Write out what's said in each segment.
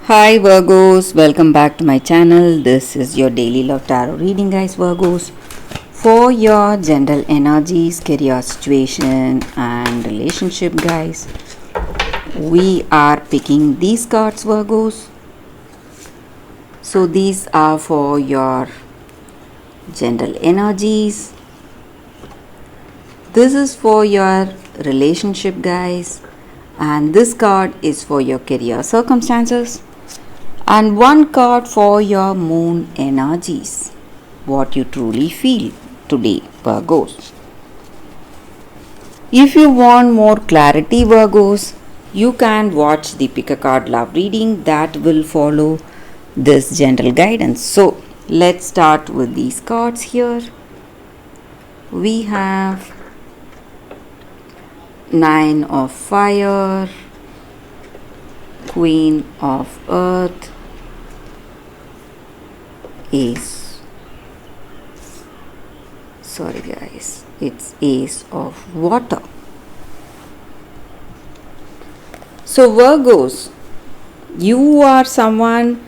Hi Virgos, welcome back to my channel. This is your daily love tarot reading, guys. Virgos, for your general energies, career situation, and relationship, guys. We are picking these cards, Virgos. So, these are for your general energies. This is for your relationship, guys, and this card is for your career circumstances. And one card for your moon energies, what you truly feel today, Virgos. If you want more clarity, Virgos, you can watch the pick a card love reading that will follow this general guidance. So let's start with these cards here. We have Nine of Fire, Queen of Earth, Ace. Sorry guys, it's Ace of Water. So Virgos, you are someone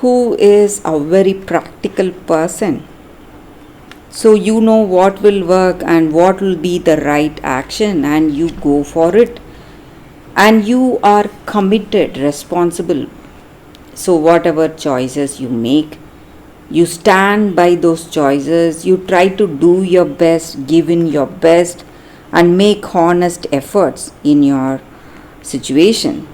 who is a very practical person. So you know what will work and what will be the right action, and you go for it. And you are committed, responsible. So whatever choices you make, you stand by those choices, you try to do your best, give in your best, and make honest efforts in your situation.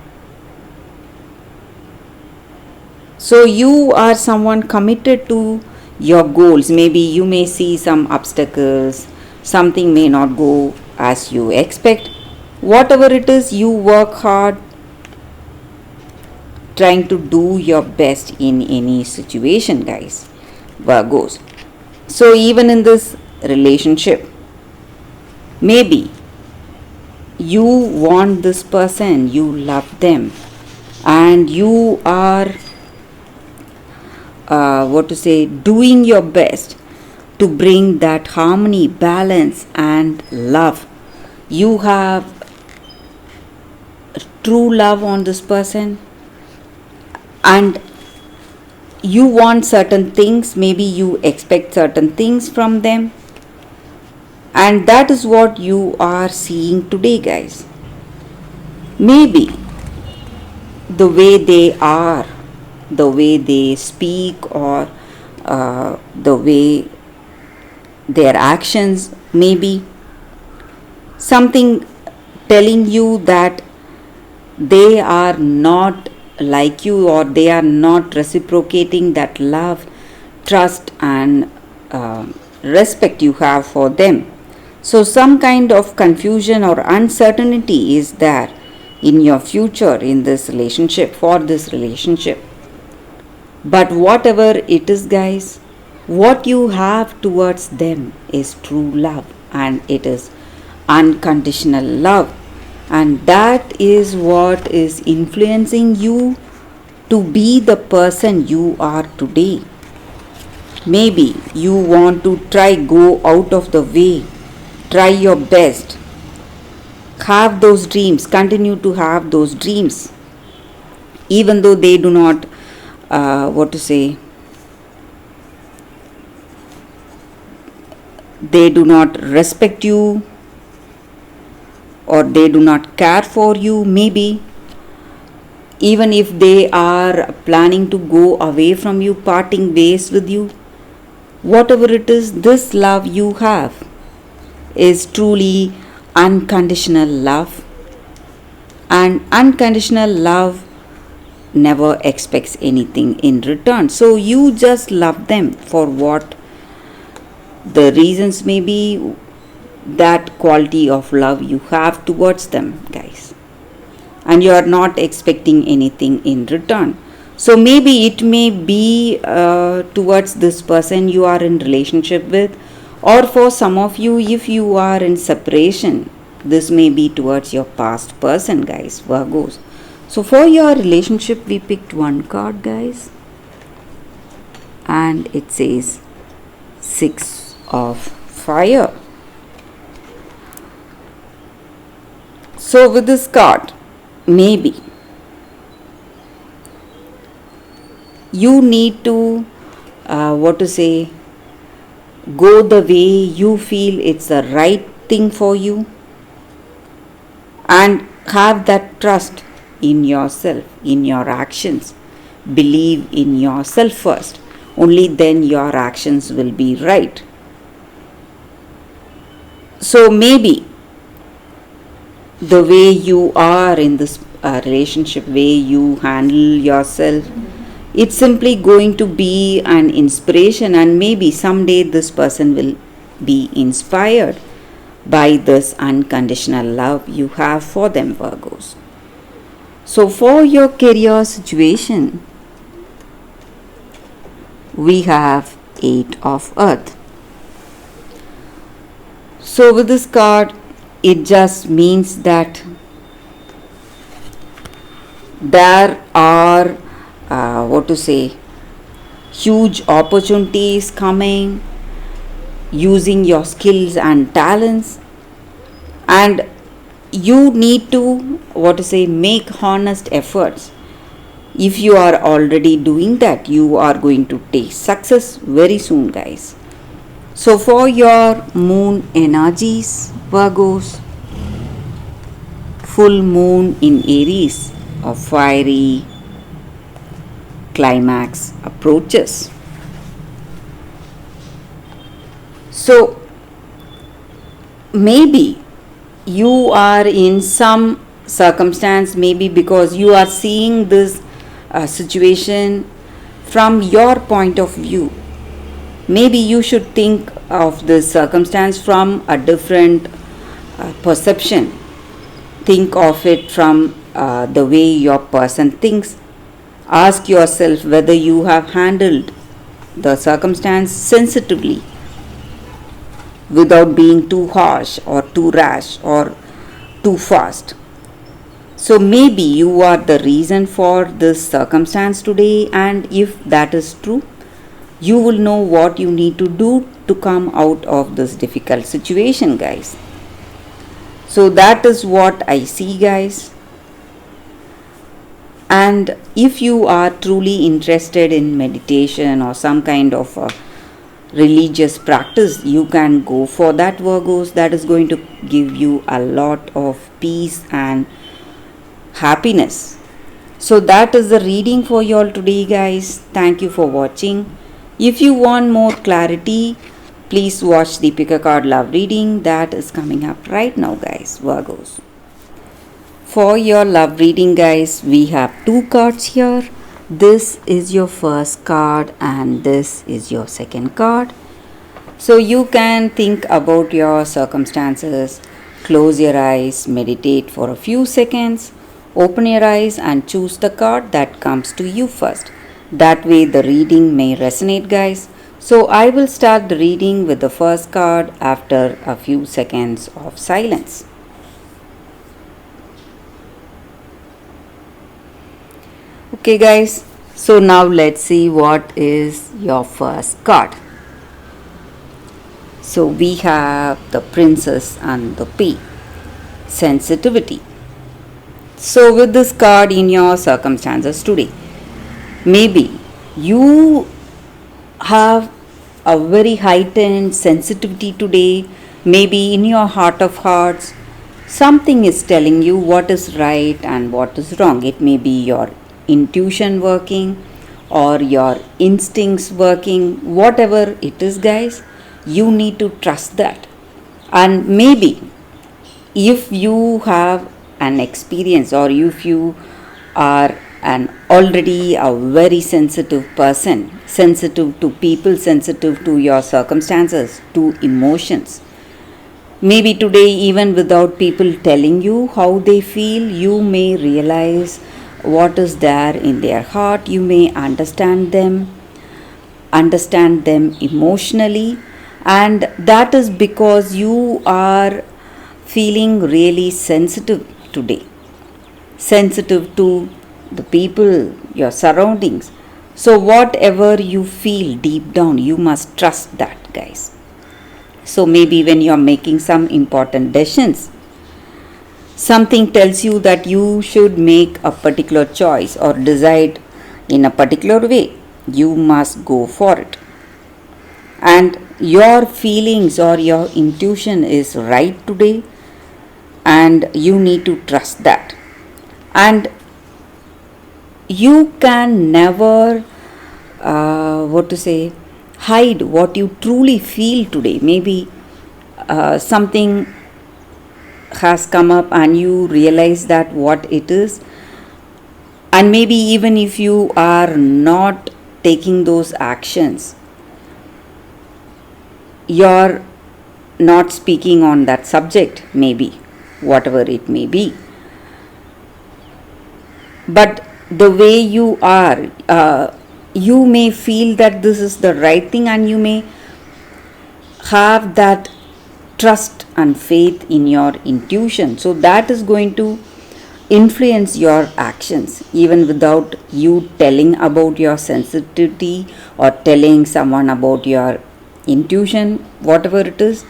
So you are someone committed to your goals. Maybe you may see some obstacles, something may not go as you expect. Whatever it is, you work hard trying to do your best in any situation, guys. Virgos. So even in this relationship, maybe you want this person, you love them, and you are doing your best to bring that harmony, balance, and love. You have true love on this person, and you want certain things, maybe you expect certain things from them, and that is what you are seeing today, guys. Maybe the way they are, the way they speak, or the way their actions, maybe something telling you that they are not like you, or they are not reciprocating that love, trust, and respect you have for them. So some kind of confusion or uncertainty is there in your future in this relationship, for this relationship. But whatever it is, guys, what you have towards them is true love, and it is unconditional love, and that is what is influencing you to be the person you are today. Maybe you want to try go out of the way, try your best, have those dreams, continue to have those dreams, even though they do not they do not respect you, or they do not care for you. Maybe even if they are planning to go away from you, parting ways with you, whatever it is, this love you have is truly unconditional love, and unconditional love never expects anything in return. So you just love them for what the reasons may be, that quality of love you have towards them, guys, and you are not expecting anything in return. So maybe it may be towards this person you are in relationship with, or for some of you, if you are in separation, this may be towards your past person, guys, Virgos. So for your relationship, we picked one card, guys, and it says Six of Fire. So with this card, maybe you need to, what to say, go the way you feel it's the right thing for you, and have that trust in yourself, in your actions. Believe in yourself first. Only then your actions will be right. So maybe the way you are in this relationship, way you handle yourself, it's simply going to be an inspiration, and maybe someday this person will be inspired by this unconditional love you have for them, Virgos. So for your career situation, we have 8 of Earth. So with this card, it just means that there are, what to say, huge opportunities coming, using your skills and talents, and you need to, what to say, make honest efforts. If you are already doing that, you are going to taste success very soon, guys. So for your moon energies, Virgos, full moon in Aries, a fiery climax approaches. So maybe you are in some circumstance, maybe because you are seeing this situation from your point of view. Maybe you should think of this circumstance from a different perception. Think of it from the way your person thinks. Ask yourself whether you have handled the circumstance sensitively, without being too harsh or too rash or too fast. So maybe you are the reason for this circumstance today, and if that is true, you will know what you need to do to come out of this difficult situation, guys. So that is what I see, guys. And if you are truly interested in meditation or some kind of religious practice, you can go for that, Virgos. That is going to give you a lot of peace and happiness. So that is the reading for you all today, guys. Thank you for watching. If you want more clarity, please watch the Pick a Card Love reading that is coming up right now, guys, Virgos. For your love reading, guys, we have 2 cards here. This is your first card and this is your second card. So you can think about your circumstances, close your eyes, meditate for a few seconds, open your eyes and choose the card that comes to you first. That way the reading may resonate, guys. So I will start the reading with the first card after a few seconds of silence. Okay, guys, so now let's see what is your first card. So we have the Princess and the Pea, sensitivity. So with this card in your circumstances today, maybe you have a very heightened sensitivity today. Maybe in your heart of hearts, something is telling you what is right and what is wrong. It may be your intuition working or your instincts working, whatever it is, guys, you need to trust that. And maybe if you have an experience or if you are an already a very sensitive person, sensitive to people, sensitive to your circumstances, to emotions, maybe today, even without people telling you how they feel, you may realize what is there in their heart. You may understand them emotionally, and that is because you are feeling really sensitive today, sensitive to the people, your surroundings. So whatever you feel deep down, you must trust that, guys. So maybe when you are making some important decisions, something tells you that you should make a particular choice or decide in a particular way. you must go for it. And your feelings or your intuition is right today, and you need to trust that. And you can never, what to say, hide what you truly feel today. Maybe something has come up and you realize that what it is, and maybe even if you are not taking those actions, you're not speaking on that subject, maybe whatever it may be, but the way you are, you may feel that this is the right thing, and you may have that trust and faith in your intuition. So that is going to influence your actions even without you telling about your sensitivity or telling someone about your intuition. Whatever it is,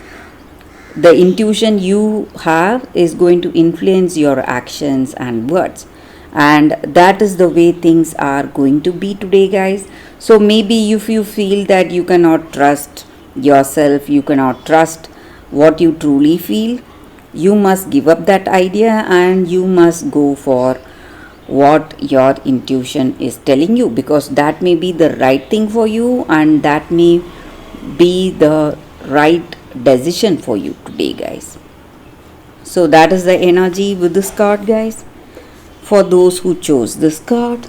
the intuition you have is going to influence your actions and words, and that is the way things are going to be today, guys. So maybe if you feel that you cannot trust yourself, you cannot trust what you truly feel, you must give up that idea and you must go for what your intuition is telling you, because that may be the right thing for you and that may be the right decision for you today, guys. So that is the energy with this card, guys, for those who chose this card.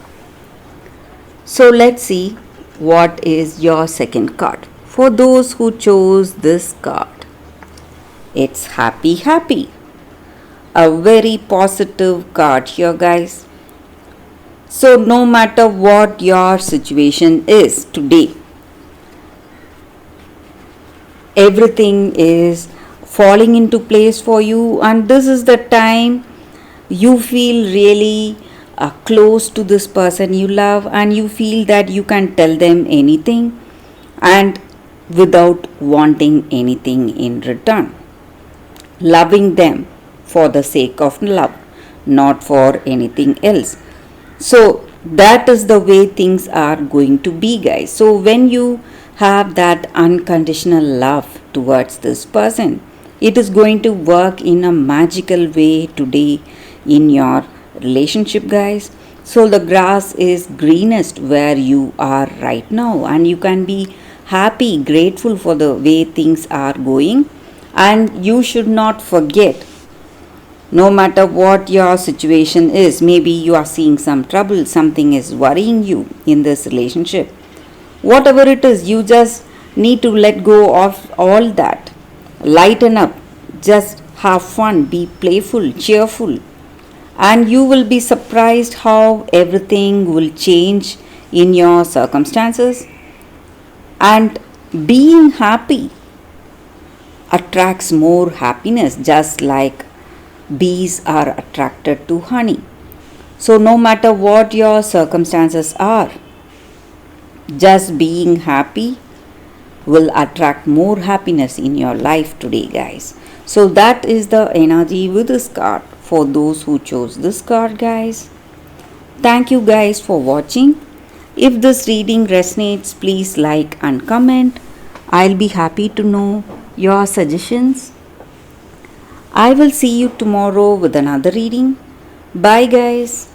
So let's see what is your second card. For those who chose this card, it's happy, happy. A very positive card here, guys. So no matter what your situation is today, everything is falling into place for you, and this is the time you feel really close to this person you love, and you feel that you can tell them anything and without wanting anything in return, loving them for the sake of love, not for anything else. So that is the way things are going to be, guys. So when you have that unconditional love towards this person, it is going to work in a magical way today in your relationship, guys. So the grass is greenest where you are right now, and you can be happy, grateful for the way things are going. And you should not forget, no matter what your situation is, maybe you are seeing some trouble, something is worrying you in this relationship, whatever it is, you just need to let go of all that. Lighten up, just have fun, be playful, cheerful, and you will be surprised how everything will change in your circumstances. And being happy attracts more happiness, just like bees are attracted to honey. So no matter what your circumstances are, just being happy will attract more happiness in your life today, guys. So that is the energy with this card for those who chose this card, guys. Thank you guys for watching. If this reading resonates, please like and comment. I'll be happy to know your suggestions. I will see you tomorrow with another reading. Bye, guys.